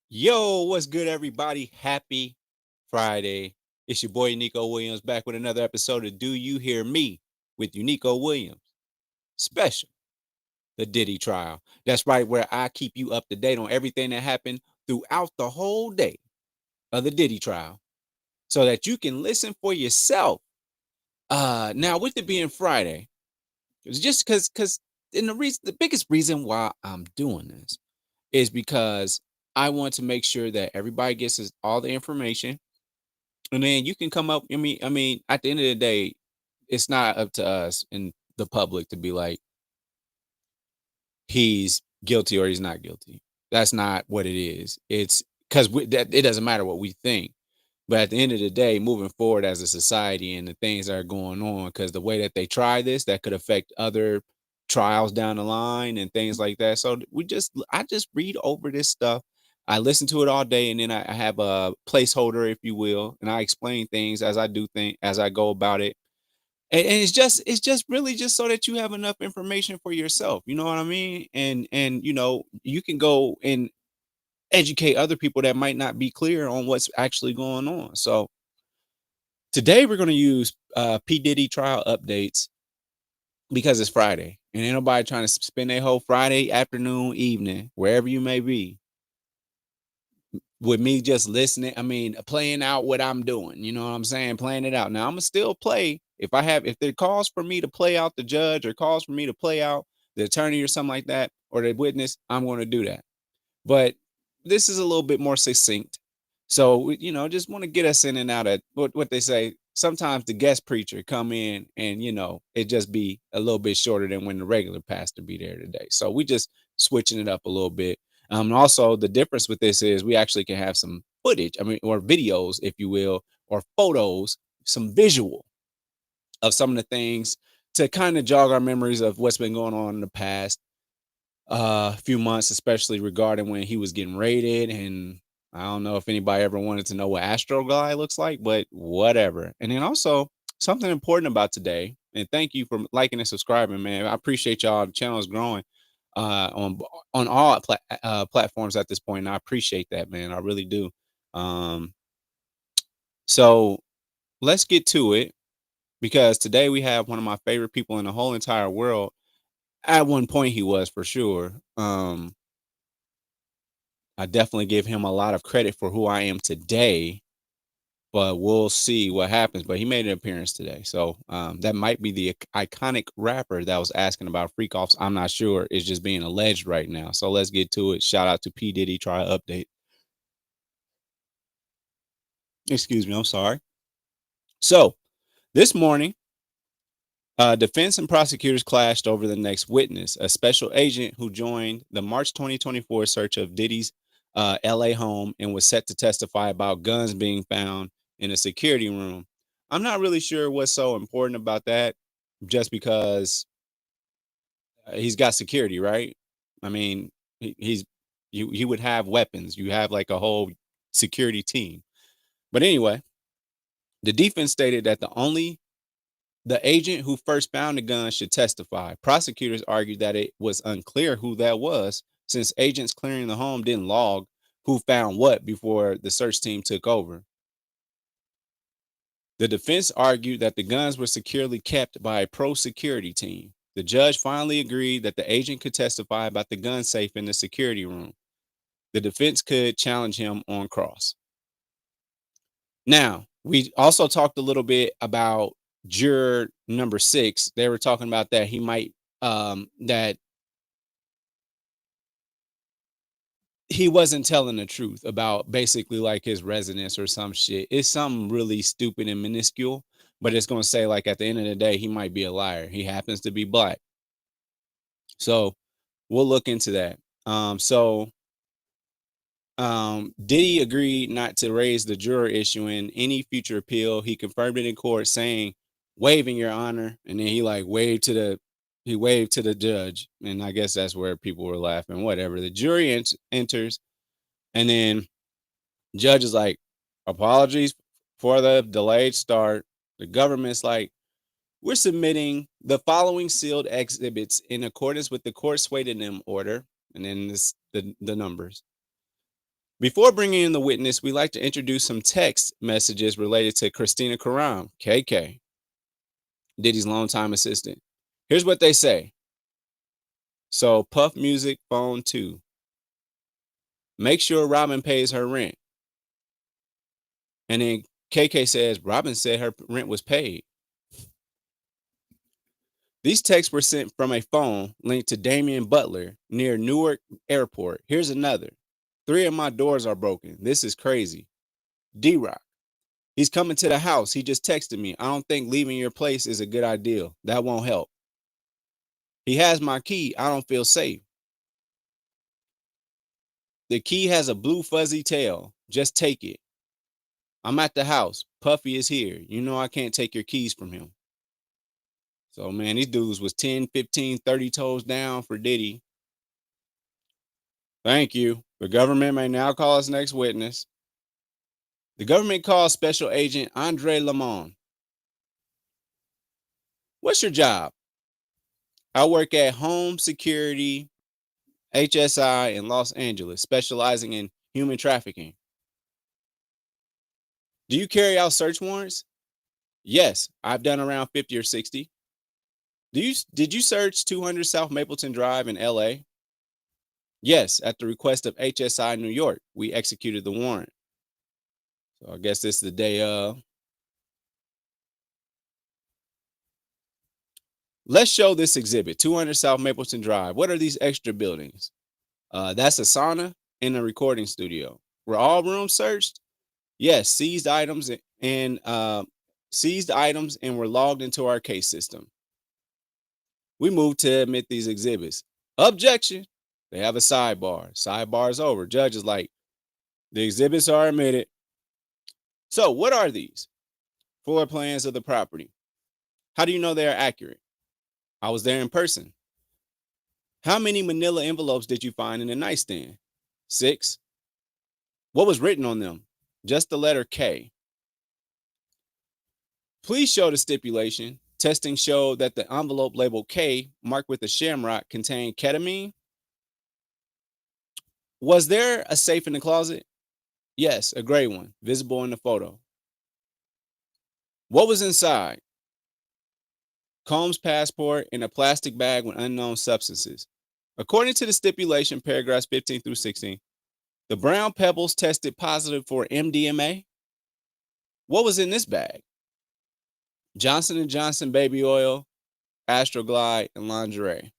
Yo, what's good, everybody? Happy Friday. It's your boy Nico Williams back with another episode of Do You Hear Me with Unico Williams. Special, the Diddy trial. That's right, where I keep you up to date on everything that happened throughout the whole day of the Diddy trial so that you can listen for yourself. Now with it being Friday, it's just because the biggest reason why I'm doing this is because I want to make sure that everybody gets all the information, and then you can come up. I mean, at the end of the day, it's not up to us and the public to be like he's guilty or he's not guilty. That's not what it is. It's because that it doesn't matter what we think. But at the end of the day, moving forward as a society and the things that are going on, because the way that they try this, that could affect other trials down the line and things like that. So I just read over this stuff. I listen to it all day, and then I have a placeholder, if you will, and I explain things as I do think as I go about it. And it's just really just so that you have enough information for yourself. You know what I mean? And you can go and educate other people that might not be clear on what's actually going on. So today we're going to use P. Diddy trial updates because it's Friday. And ain't nobody trying to spend their whole Friday afternoon, evening, wherever you may be, with me just listening. I mean, playing out what I'm doing. You know what I'm saying? Playing it out. Now I'm gonna still play if there calls for me to play out the judge or calls for me to play out the attorney or something like that or the witness, I'm going to do that. But this is a little bit more succinct. So, just want to get us in and out of what they say. Sometimes the guest preacher come in and, it just be a little bit shorter than when the regular pastor be there today. So we just switching it up a little bit. Also, the difference with this is we actually can have some footage, or videos, if you will, or photos, some visual of some of the things to kind of jog our memories of what's been going on in the past few months, especially regarding when he was getting raided. And I don't know if anybody ever wanted to know what Astro Guy looks like, but whatever. And then also something important about today. And thank you for liking and subscribing, man. I appreciate y'all. The channel is growing on all platforms at this point, and I appreciate that, man. I really do. Um, so let's get to it because today we have one of my favorite people in the whole entire world. At one point, he was for sure. I definitely give him a lot of credit for who I am today, but we'll see what happens. But he made an appearance today. So that might be the iconic rapper that was asking about freak offs. I'm not sure. It's just being alleged right now. So let's get to it. Shout out to P. Diddy trial update. Excuse me. I'm sorry. So this morning, defense and prosecutors clashed over the next witness, a special agent who joined the March 2024 search of Diddy's LA home and was set to testify about guns being found in a security room. I'm not really sure what's so important about that, just because he's got security, right? I mean, he's you would have weapons, you have like a whole security team. But anyway, the defense stated that the agent who first found the gun should testify. Prosecutors argued that it was unclear who that was, since agents clearing the home didn't log who found what before the search team took over. The defense argued that the guns were securely kept by a pro security team. The judge finally agreed that the agent could testify about the gun safe in the security room. The defense could challenge him on cross. Now, we also talked a little bit about juror number 6. They were talking about that he might that he wasn't telling the truth about basically like his residence or some shit. It's something really stupid and minuscule, but it's going to say like at the end of the day he might be a liar. He happens to be black. So, we'll look into that. Diddy agreed not to raise the juror issue in any future appeal. He confirmed it in court, saying, "Waiving, Your Honor," and then he waved to the judge, and I guess that's where people were laughing. Whatever. The jury enters, and then judge is like, "Apologies for the delayed start." The government's like, "We're submitting the following sealed exhibits in accordance with the court swayed in them order," and then the numbers. Before bringing in the witness, we like to introduce some text messages related to Christina Karam, KK, Diddy's longtime assistant. Here's what they say. So, Puff Music phone 2. Make sure Robin pays her rent. And then KK says, Robin said her rent was paid. These texts were sent from a phone linked to Damian Butler near Newark Airport. Here's another. 3 of my doors are broken. This is crazy. D-Rock. He's coming to the house. He just texted me. I don't think leaving your place is a good idea. That won't help. He has my key. I don't feel safe. The key has a blue fuzzy tail. Just take it. I'm at the house. Puffy is here. You know I can't take your keys from him. So, man, these dudes was 10, 15, 30 toes down for Diddy. Thank you. The government may now call us next witness. The government calls Special Agent Andre Lamont. What's your job? I work at Home Security HSI in Los Angeles, specializing in human trafficking. Do you carry out search warrants? Yes, I've done around 50 or 60. Did you search 200 South Mapleton Drive in LA? Yes, at the request of HSI New York, we executed the warrant. So I guess this is the day of. Let's show this exhibit, 200 South Mapleton Drive. What are these extra buildings? That's a sauna and a recording studio. Were all rooms searched? Yes, seized items and were logged into our case system. We moved to admit these exhibits. Objection. They have a sidebar. Sidebar is over. Judge is like, the exhibits are admitted. So what are these? Floor plans of the property. How do you know they are accurate? I was there in person. How many manila envelopes did you find in the nightstand? 6. What was written on them? Just the letter K. Please show the stipulation. Testing showed that the envelope labeled K, marked with a shamrock, contained ketamine. Was there a safe in the closet? Yes, a gray one, visible in the photo. What was inside? Combs' passport in a plastic bag with unknown substances. According to the stipulation, paragraphs 15 through 16, the brown pebbles tested positive for MDMA. What was in this bag? Johnson & Johnson baby oil, Astroglide, and lingerie.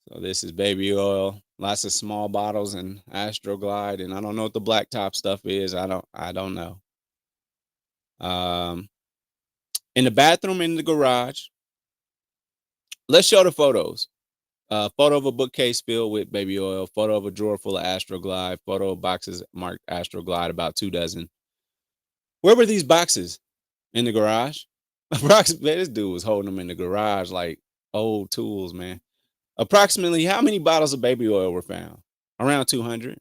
So this is baby oil, lots of small bottles and Astroglide, and I don't know what the black top stuff is. I don't know. In the bathroom, in the garage. Let's show the photos. Photo of a bookcase filled with baby oil, photo of a drawer full of Astroglide, photo of boxes marked Astroglide, about 2 dozen. Where were these boxes? In the garage? This dude was holding them in the garage like old tools, man. Approximately how many bottles of baby oil were found? Around 200.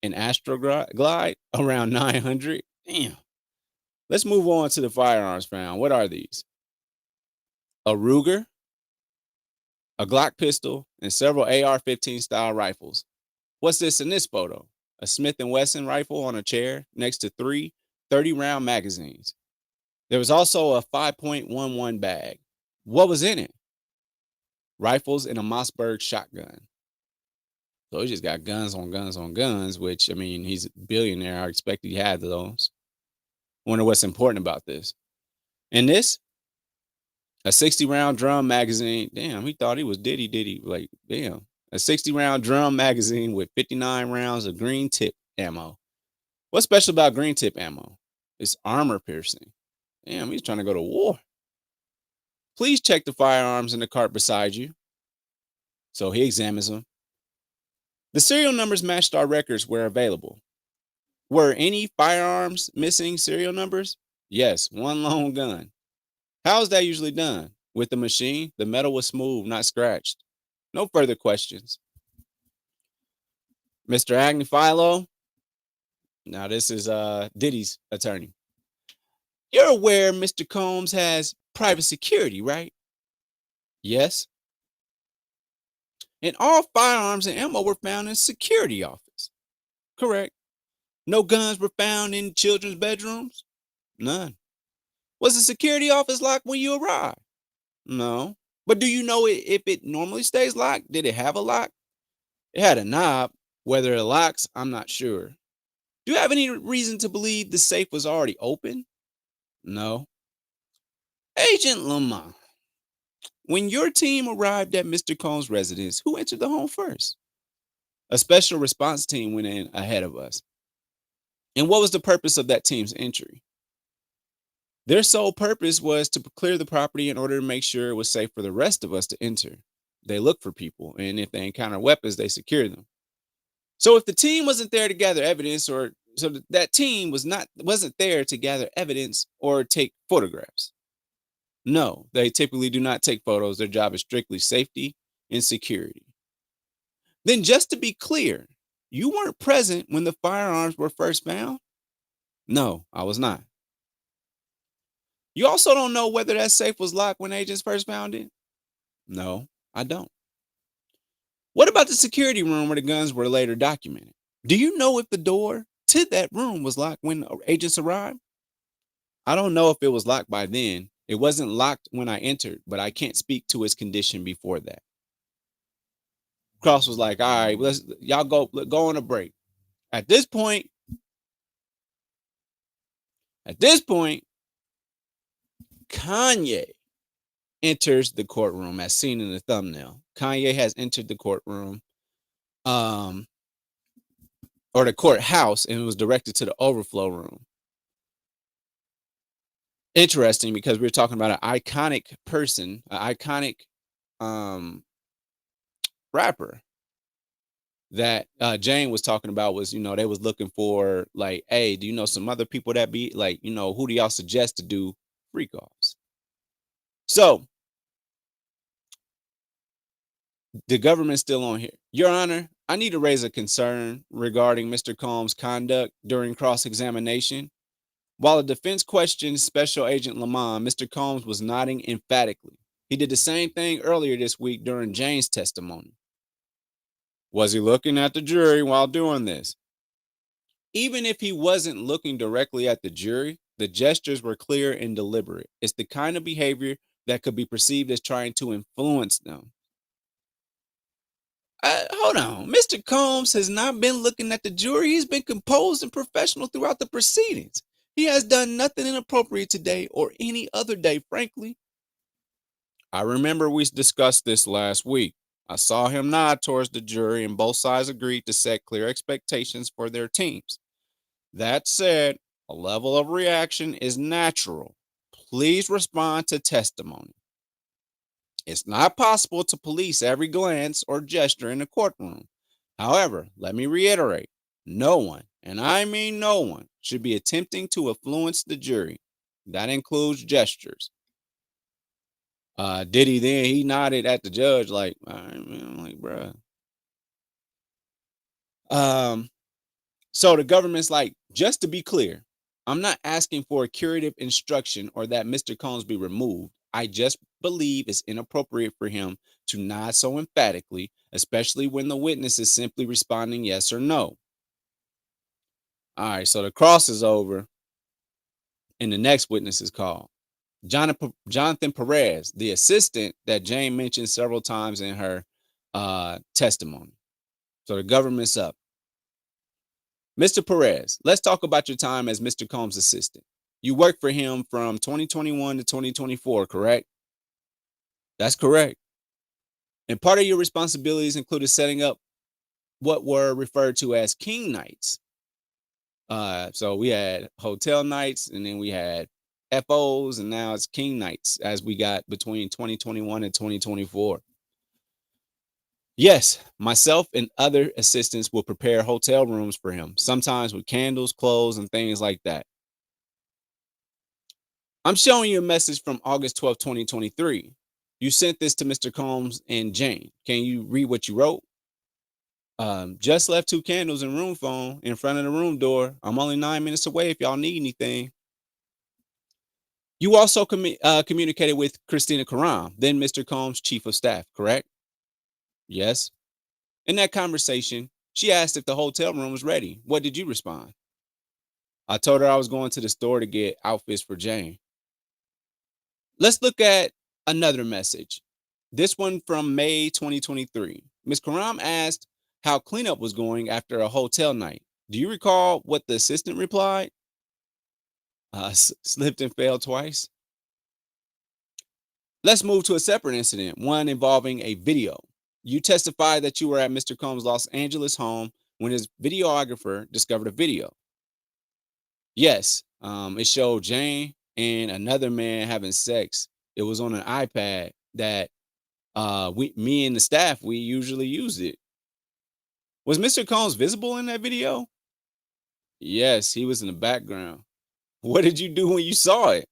And Astroglide? Around 900. Damn. Let's move on to the firearms found. What are these? A Ruger, a Glock pistol, and several AR-15 style rifles. What's this in this photo? A Smith & Wesson rifle on a chair next to 3 30-round magazines. There was also a 5.11 bag. What was in it? Rifles and a Mossberg shotgun. So he just got guns on guns on guns, which, I mean, he's a billionaire. I expect he had those. Wonder what's important about this. And this, a 60-round drum magazine. Damn, he thought he was Diddy. Like, damn. A 60-round drum magazine with 59 rounds of green tip ammo. What's special about green tip ammo? It's armor piercing. Damn, he's trying to go to war. Please check the firearms in the cart beside you. So he examines them. The serial numbers matched our records where available. Were any firearms missing serial numbers? Yes, one lone gun. How is that usually done? With the machine, the metal was smooth, not scratched. No further questions. Mr. Agnifilo. Now this is Diddy's attorney. You're aware Mr. Combs has private security, right? Yes. And all firearms and ammo were found in security office. Correct. No guns were found in children's bedrooms? None. Was the security office locked when you arrived? No. But do you know if it normally stays locked? Did it have a lock? It had a knob. Whether it locks, I'm not sure. Do you have any reason to believe the safe was already open? No. Agent Lamont, when your team arrived at Mr. Combs' residence, who entered the home first? A special response team went in ahead of us. And what was the purpose of that team's entry? Their sole purpose was to clear the property in order to make sure it was safe for the rest of us to enter. They look for people, and if they encounter weapons, they secure them. So if the team wasn't there to gather evidence, or that team wasn't there to gather evidence or take photographs. No, they typically do not take photos. Their job is strictly safety and security. Then, just to be clear, you weren't present when the firearms were first found? No, I was not. You also don't know whether that safe was locked when agents first found it? No, I don't. What about the security room where the guns were later documented? Do you know if the door to that room was locked when agents arrived? I don't know if it was locked by then. It wasn't locked when I entered, but I can't speak to its condition before that. Cross was like, all right, y'all go on a break. At this point, Kanye enters the courtroom as seen in the thumbnail. Kanye has entered the courtroom, or the courthouse, and was directed to the overflow room. Interesting, because we were talking about an iconic person, an iconic rapper that Jane was talking about. Was, they was looking for, like, hey, do you know some other people that be like, who do y'all suggest to do freak offs? So the government's still on here. Your Honor, I need to raise a concern regarding Mr. Combs' conduct during cross-examination. While the defense questioned Special Agent Lamont, Mr. Combs was nodding emphatically. He did the same thing earlier this week during Jane's testimony. Was he looking at the jury while doing this? Even if he wasn't looking directly at the jury, the gestures were clear and deliberate. It's the kind of behavior that could be perceived as trying to influence them. Hold on. Mr. Combs has not been looking at the jury. He's been composed and professional throughout the proceedings. He has done nothing inappropriate today or any other day, frankly. I remember we discussed this last week. I saw him nod towards the jury, and both sides agreed to set clear expectations for their teams. That said, a level of reaction is natural. Please respond to testimony. It's not possible to police every glance or gesture in the courtroom. However, let me reiterate, no one, and I mean no one, should be attempting to influence the jury. That includes gestures. Diddy then, he nodded at the judge like, all right, man, I'm like, bruh. So the government's like, just to be clear, I'm not asking for a curative instruction or that Mr. Combs be removed. I just believe it's inappropriate for him to nod so emphatically, especially when the witness is simply responding yes or no. All right, so the cross is over, and the next witness is called. Jonathan Perez, the assistant that Jane mentioned several times in her testimony. So the government's up. Mr. Perez, let's talk about your time as Mr. Combs' assistant. You worked for him from 2021 to 2024, correct? That's correct. And part of your responsibilities included setting up what were referred to as king nights. So we had hotel nights, and then we had FOs, and now it's king nights as we got between 2021 and 2024. Yes, myself and other assistants will prepare hotel rooms for him, sometimes with candles, clothes, and things like that. I'm showing you a message from August 12th, 2023. You sent this to Mr. Combs and Jane. Can you read what you wrote? Just left 2 candles and room phone in front of the room door. I'm only 9 minutes away if y'all need anything. You also communicated with Christina Karam, then Mr. Combs' chief of staff, correct? Yes. In that conversation, She asked if the hotel room was ready. What did you respond? I told her I was going to the store to get outfits for Jane. Let's look at another message. This one from May 2023. Ms. Karam asked how cleanup was going after a hotel night. Do you recall what the assistant replied? Slipped and fell twice. Let's move to a separate incident, one involving a video. You testified that you were at Mr. Combs' Los Angeles home when his videographer discovered a video. Yes, it showed Jane and another man having sex. It was on an iPad that me and the staff, we usually use it. Was Mr. Combs visible in that video? Yes, he was in the background. What did you do when you saw it?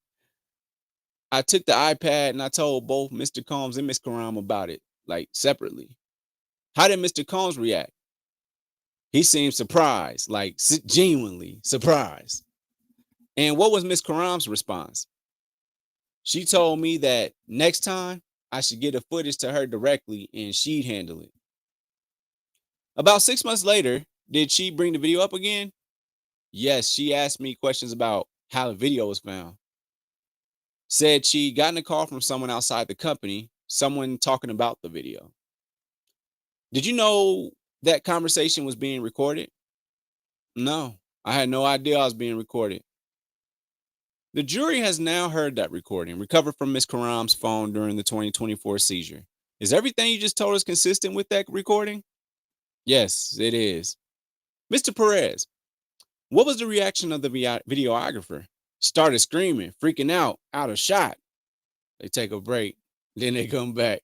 I took the iPad and I told both Mr. Combs and Miss Karam about it, like separately. How did Mr. Combs react? He seemed surprised, like genuinely surprised. And what was Miss Karam's response? She told me that next time I should get the footage to her directly and she'd handle it. About 6 months later, did she bring the video up again? Yes, she asked me questions about how the video was found. Said she gotten a call from someone outside the company, someone talking about the video. Did you know that conversation was being recorded? No, I had no idea I was being recorded. The jury has now heard that recording, recovered from Ms. Karam's phone during the 2024 seizure. Is everything you just told us consistent with that recording? Yes, it is. Mr. Perez, what was the reaction of the videographer? Started screaming, freaking out of shot. They take a break, then they come back.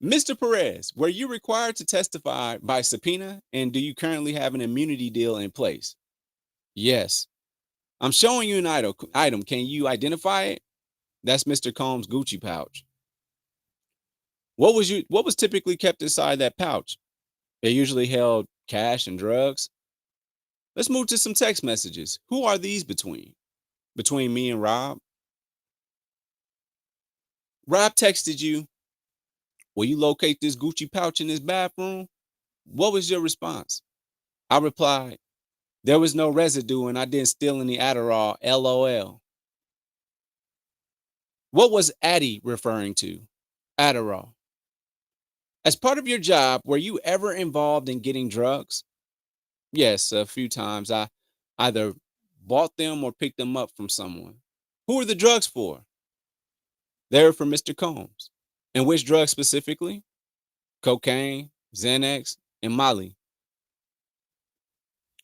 Mr. Perez, were you required to testify by subpoena, and do you currently have an immunity deal in place? Yes. I'm showing you an item. Can you identify it? That's Mr. Combs' Gucci pouch. What was typically kept inside that pouch? It usually held cash and drugs. Let's move to some text messages. Who are these between? Between me and Rob? Rob texted you, will you locate this Gucci pouch in this bathroom? What was your response? I replied, there was no residue and I didn't steal any Adderall, LOL. What was Addy referring to? Adderall. As part of your job, were you ever involved in getting drugs? Yes, a few times. I either bought them or picked them up from someone. Who are the drugs for? They were for Mr. Combs. And which drugs specifically? Cocaine, Xanax, and Molly.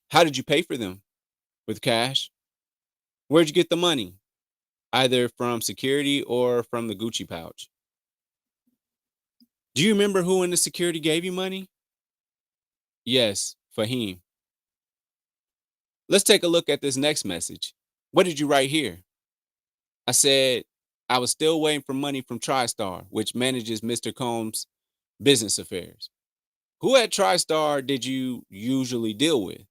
How did you pay for them? With cash? Where'd you get the money? Either from security or from the Gucci pouch. Do you remember who in the security gave you money? Yes, Fahim. Let's take a look at this next message. What did you write here? I said, I was still waiting for money from TriStar, which manages Mr. Combs' business affairs. Who at TriStar did you usually deal with?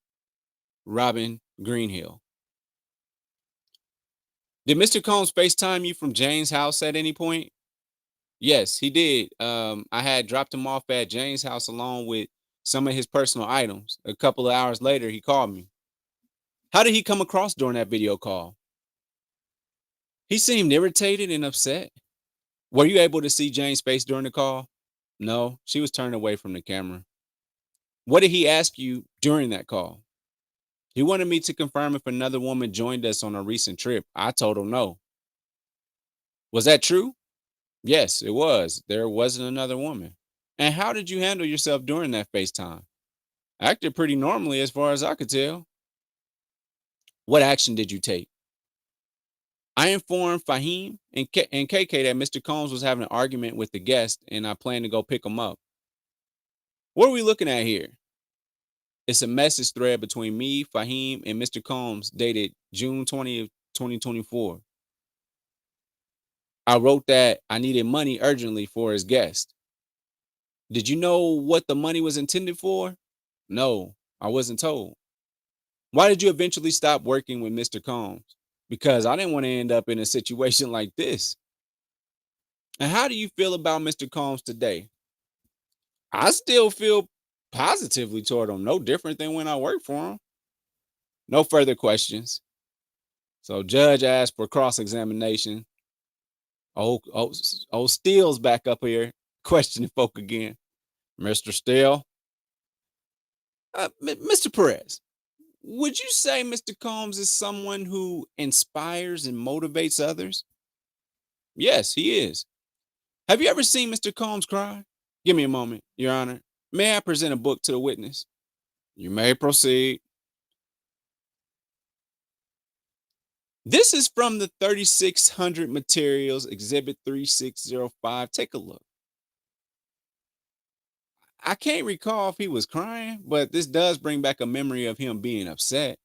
Robin Greenhill. Did Mr. Combs FaceTime you from Jane's house at any point? Yes, he did. I had dropped him off at Jane's house along with some of his personal items. A couple of hours later, he called me. How did he come across during that video call? He seemed irritated and upset. Were you able to see Jane's face during the call? No, she was turned away from the camera. What did he ask you during that call? He wanted me to confirm if another woman joined us on a recent trip. I told him no. Was that true? Yes, it was. There wasn't another woman. And how did you handle yourself during that FaceTime? I acted pretty normally as far as I could tell. What action did you take? I informed Fahim and KK that Mr. Combs was having an argument with the guest and I planned to go pick him up. What are we looking at here? It's a message thread between me, Fahim, and Mr. Combs dated June 20th, 2024. I wrote that I needed money urgently for his guest. Did you know what the money was intended for? No, I wasn't told. Why did you eventually stop working with Mr. Combs? Because I didn't want to end up in a situation like this. And how do you feel about Mr. Combs today? I still feel Positively toward him, no different than when I worked for him. No further questions. So judge asked for cross-examination. Old Steele's back up here questioning folk again. Mr. Steele, Mr. Perez, would you say Mr. Combs is someone who inspires and motivates others? Yes, he is. Have you ever seen Mr. Combs cry? Give me a moment, Your Honor. May I present a book to the witness? You may proceed. This is from the 3600 materials, Exhibit 3605. Take a look. I can't recall if he was crying, but this does bring back a memory of him being upset.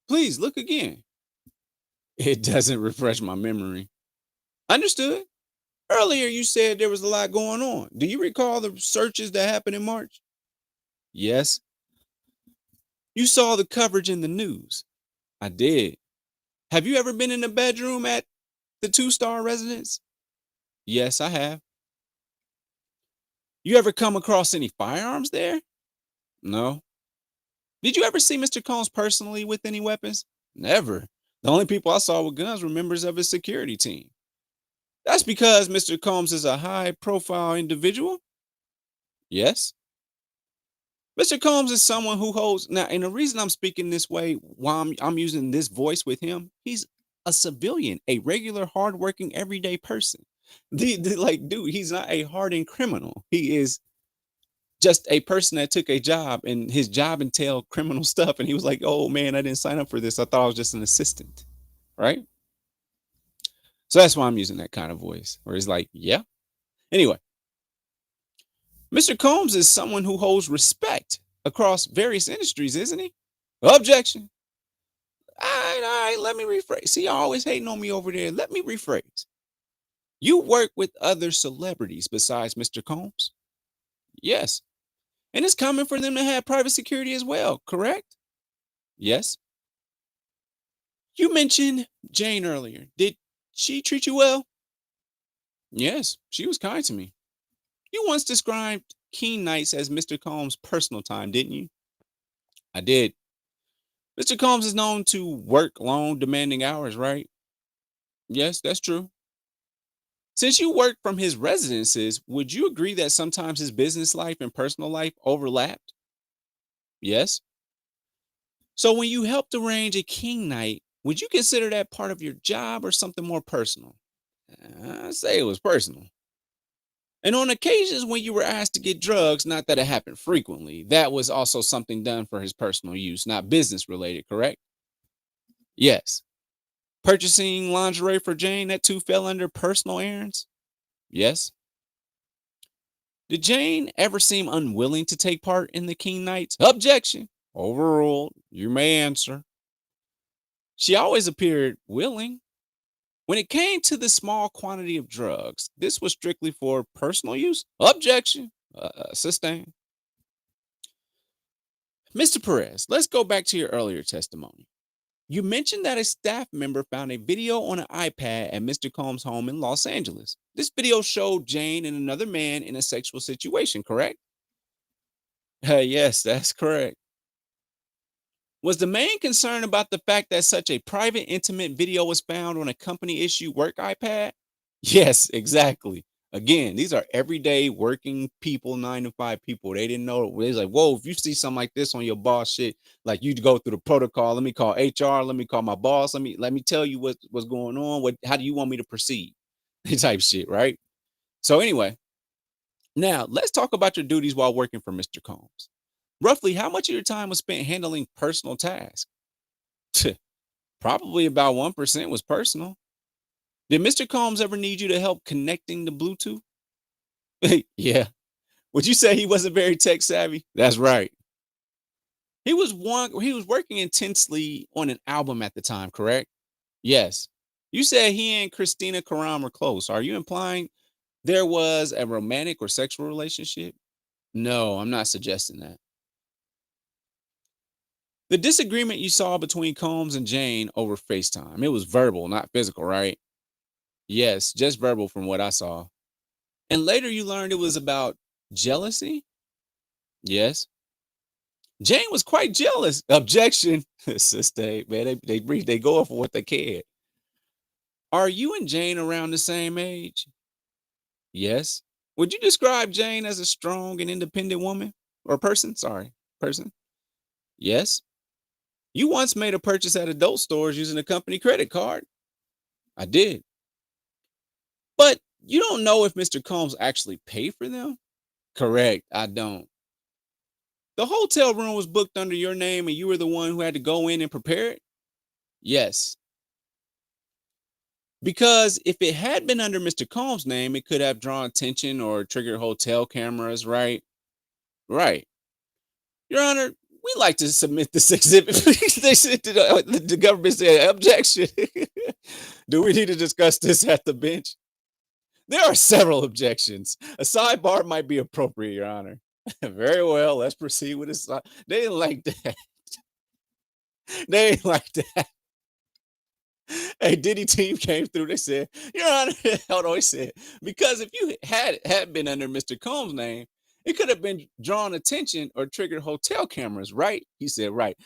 Please look again. It doesn't refresh my memory. Understood. Earlier, you said there was a lot going on. Do you recall the searches that happened in March? Yes. You saw the coverage in the news. I did. Have you ever been in the bedroom at the two-star residence? Yes, I have. You ever come across any firearms there? No. Did you ever see Mr. Combs personally with any weapons? Never. The only people I saw with guns were members of his security team. That's because Mr. Combs is a high profile individual? Yes. Mr. Combs is someone who holds now, and the reason I'm speaking this way while I'm using this voice with him, he's a civilian, a regular, hardworking, everyday person. Like, dude, he's not a hardened criminal. He is just a person that took a job and his job entailed criminal stuff. And he was like, oh man, I didn't sign up for this. I thought I was just an assistant. Right. So that's why I'm using that kind of voice where he's like, yeah. Anyway, Mr. Combs is someone who holds respect across various industries, isn't he? Objection. All right, let me rephrase. See, you're always hating on me over there. Let me rephrase. You work with other celebrities besides Mr. Combs? Yes. And it's common for them to have private security as well, correct? Yes. You mentioned Jane earlier. Did she treat you well? Yes, she was kind to me. You once described Keen nights as Mr. Combs' personal time, didn't you? I did. Mr. Combs is known to work long, demanding hours, right? Yes, that's true. Since you work from his residences, would you agree that sometimes his business life and personal life overlapped? Yes. So when you helped arrange a king night, would you consider that part of your job or something more personal? I say it was personal. And on occasions when you were asked to get drugs, not that it happened frequently, that was also something done for his personal use, not business related, correct? Yes. Purchasing lingerie for Jane, that too fell under personal errands? Yes. Did Jane ever seem unwilling to take part in the King Nights? Objection. Overruled. You may answer. She always appeared willing. When it came to the small quantity of drugs, this was strictly for personal use? Objection. Sustained. Mr. Perez, let's go back to your earlier testimony. You mentioned that a staff member found a video on an iPad at Mr. Combs' home in Los Angeles. This video showed Jane and another man in a sexual situation, correct? Yes, that's correct. Was the main concern about the fact that such a private, intimate video was found on a company issue work iPad? Yes, exactly. Again, these are everyday working people, 9 to 5 people. They didn't know. It's like, whoa, if you see something like this on your boss shit, like you go through the protocol. Let me call HR. Let me call my boss. Let me tell you what's going on. How do you want me to proceed? Type shit, right? So anyway, now let's talk about your duties while working for Mr. Combs. Roughly, how much of your time was spent handling personal tasks? Probably about 1% was personal. Did Mr. Combs ever need you to help connecting the Bluetooth? Yeah. Would you say he wasn't very tech savvy? That's right. He was working intensely on an album at the time, correct? Yes. You said he and Christina Karam were close. Are you implying there was a romantic or sexual relationship? No, I'm not suggesting that. The disagreement you saw between Combs and Jane over FaceTime, it was verbal, not physical, right? Yes, just verbal from what I saw. And later you learned it was about jealousy? Yes. Jane was quite jealous. Objection. Sister, man, they go for what they can. Are you and Jane around the same age? Yes. Would you describe Jane as a strong and independent woman or person? Sorry, person. Yes. You once made a purchase at adult stores using a company credit card. I did. But you don't know if Mr. Combs actually paid for them? Correct. I don't. The hotel room was booked under your name and you were the one who had to go in and prepare it? Yes. Because if it had been under Mr. Combs' name, it could have drawn attention or triggered hotel cameras, right? Right. Your Honor, we like to submit this exhibit. They said the government said objection. Do we need to discuss this at the bench? There are several objections. A sidebar might be appropriate, Your Honor. Very well. Let's proceed with this. They didn't like that. They ain't like that. Hey, Diddy team came through. They said, Your Honor, hold on. He said, because if you had been under Mr. Combs' name, it could have been drawn attention or triggered hotel cameras, right? He said, right.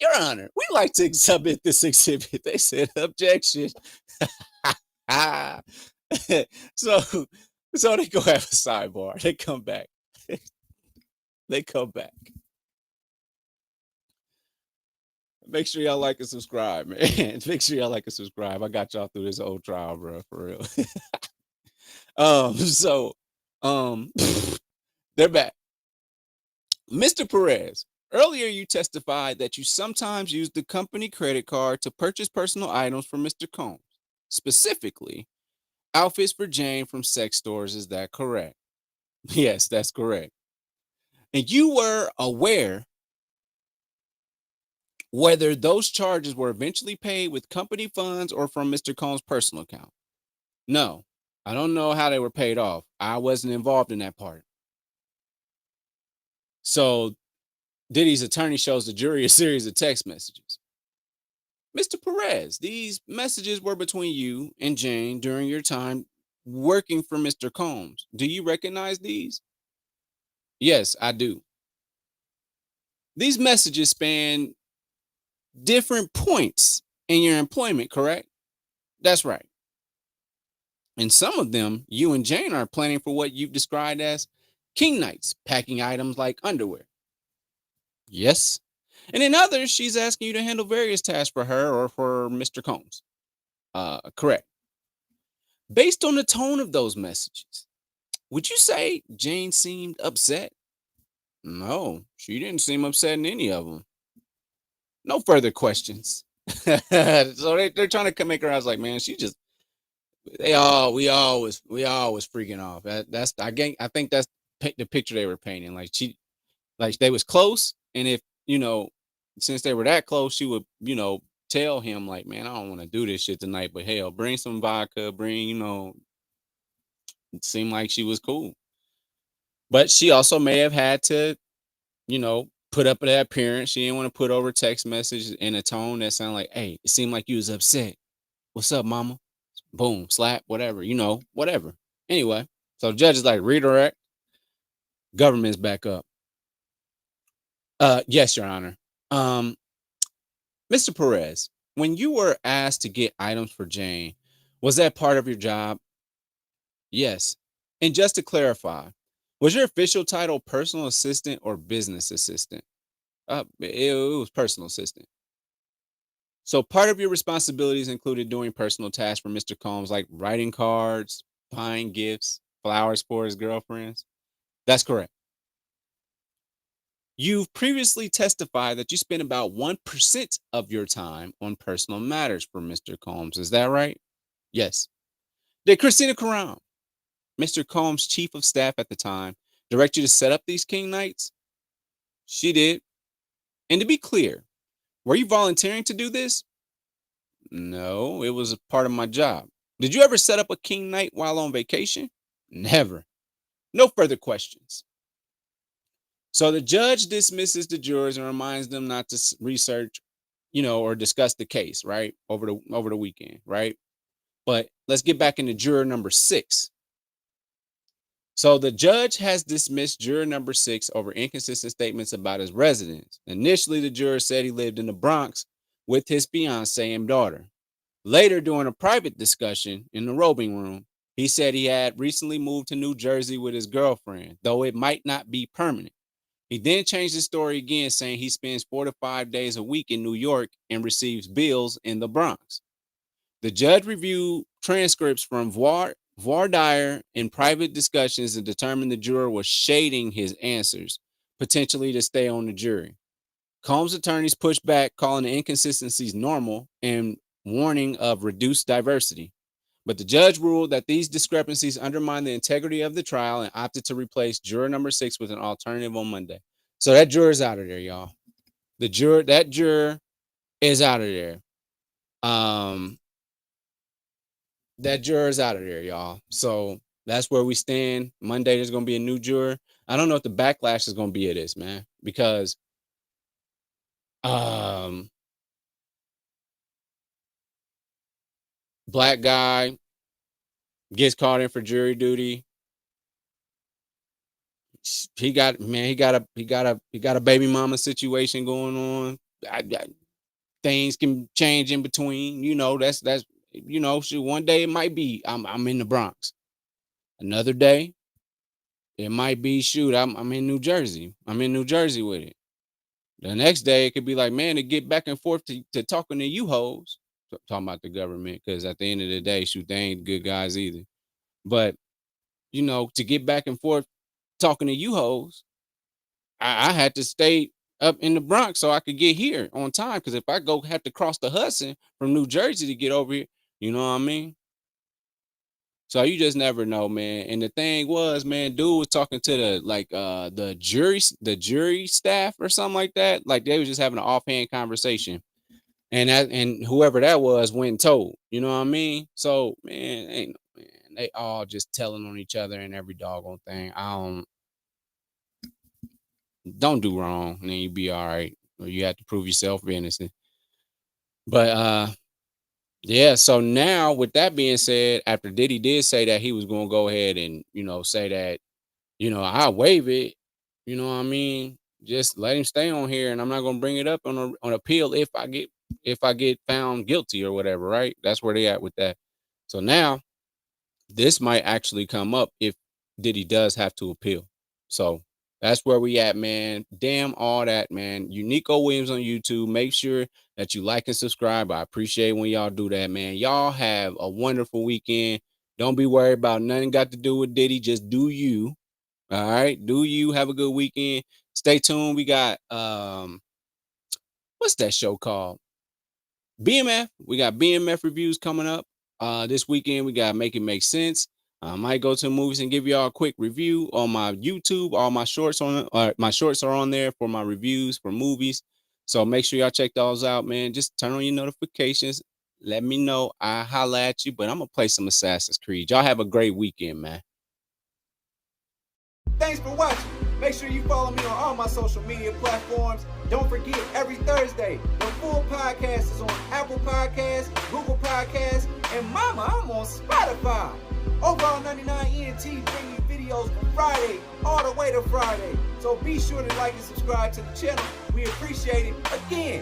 Your Honor, we like to submit this exhibit. They said, objection. so, so they go have a sidebar. They come back. They come back. Make sure y'all like and subscribe, man. Make sure y'all like and subscribe. I got y'all through this whole trial, bro, for real. So they're back. Mr. Perez, earlier you testified that you sometimes use the company credit card to purchase personal items for Mr. Combs, specifically outfits for Jane from sex stores. Is that correct? Yes, that's correct. And you were aware whether those charges were eventually paid with company funds or from Mr. Combs' personal account? No, I don't know how they were paid off. I wasn't involved in that part. So Diddy's attorney shows the jury a series of text messages. Mr. Perez, these messages were between you and Jane during your time working for Mr. Combs. Do you recognize these? Yes, I do. These messages span different points in your employment, correct? That's right. And some of them, you and Jane are planning for what you've described as king nights, packing items like underwear. Yes. And in others, she's asking you to handle various tasks for her or for Mr. Combs. Correct. Based on the tone of those messages, would you say Jane seemed upset? No, she didn't seem upset in any of them. No further questions. So they're trying to make her. I was like, man, she just we all was freaking off. That's I think that's the picture they were painting. Like they was close, and if since they were that close, she would tell him like, man, I don't want to do this shit tonight, but hell, bring some vodka, bring it seemed like she was cool, but she also may have had to put up that appearance. She didn't want to put over text message in a tone that sounded like, hey, it seemed like you was upset. What's up, mama? Boom, slap, whatever, whatever. Anyway, so judge is like, redirect, government's back up. Yes, Your Honor. Um, Mr. Perez, when you were asked to get items for Jane, was that part of your job? Yes. And just to clarify, was your official title personal assistant or business assistant? It was personal assistant. So part of your responsibilities included doing personal tasks for Mr. Combs, like writing cards, buying gifts, flowers for his girlfriends. That's correct. You've previously testified that you spent about 1% of your time on personal matters for Mr. Combs. Is that right? Yes. Did Christina Caron, Mr. Combs' chief of staff at the time, direct you to set up these king nights? She did. And to be clear, were you volunteering to do this? No, it was a part of my job. Did you ever set up a king night while on vacation? Never. No further questions. So the judge dismisses the jurors and reminds them not to research, or discuss the case, right? Over the weekend, right? But let's get back into juror number 6. So the judge has dismissed juror number 6 over inconsistent statements about his residence. Initially, the juror said he lived in the Bronx with his fiancee and daughter. Later, during a private discussion in the robing room, he said he had recently moved to New Jersey with his girlfriend, though it might not be permanent. He then changed his story again, saying he spends 4 to 5 days a week in New York and receives bills in the Bronx. The judge reviewed transcripts from voir dire in private discussions and determined the juror was shading his answers, potentially to stay on the jury. Combs' attorneys pushed back, calling the inconsistencies normal and warning of reduced diversity. But the judge ruled that these discrepancies undermine the integrity of the trial and opted to replace juror number 6 with an alternative on Monday. So that juror's out of there, y'all. That juror is out of there. That juror's out of there, y'all. So that's where we stand. Monday, there's going to be a new juror. I don't know what the backlash is going to be of this, man, because black guy gets called in for jury duty. He got a baby mama situation going on. Things can change in between. That's one day it might be I'm in the Bronx. Another day it might be I'm in New Jersey. I'm in New Jersey with it. The next day it could be like, man, to get back and forth to talking to you hoes. Talking about the government, because at the end of the day, they ain't good guys either. But to get back and forth talking to you hoes, I had to stay up in the Bronx so I could get here on time. Because if I have to cross the Hudson from New Jersey to get over here, you know what I mean? So you just never know, man. And the thing was, man, dude was talking to the jury staff or something like that. Like they was just having an offhand conversation. And whoever that was went and told. You know what I mean? So, man, they all just telling on each other and every doggone thing. Don't do wrong, and then you be all right. Or you have to prove yourself innocent. But yeah, so now with that being said, after Diddy did say that he was gonna go ahead and, say that, I'll waive it, you know what I mean? Just let him stay on here, and I'm not gonna bring it up on appeal if I get found guilty or whatever, right? That's where they at with that. So now this might actually come up if Diddy does have to appeal. So that's where we at, man. Damn all that, man. Unico Williams on YouTube. Make sure that you like and subscribe. I appreciate when y'all do that, man. Y'all have a wonderful weekend. Don't be worried about nothing got to do with Diddy. Just do you. All right. Do you. Have a good weekend. Stay tuned. We got what's that show called? BMF. We got BMF reviews coming up. This weekend we got Make It Make Sense. I might go to the movies and give y'all a quick review on my YouTube. All my shorts my shorts are on there for my reviews for movies. So make sure y'all check those out, man. Just turn on your notifications. Let me know. I holla at you, but I'm gonna play some Assassin's Creed. Y'all have a great weekend, man. Thanks for watching. Make sure you follow me on all my social media platforms. Don't forget, every Thursday, the full podcast is on Apple Podcasts, Google Podcasts, and mama, I'm on Spotify. Overall 99 ENT bring you videos from Friday all the way to Friday. So be sure to like and subscribe to the channel. We appreciate it. Again,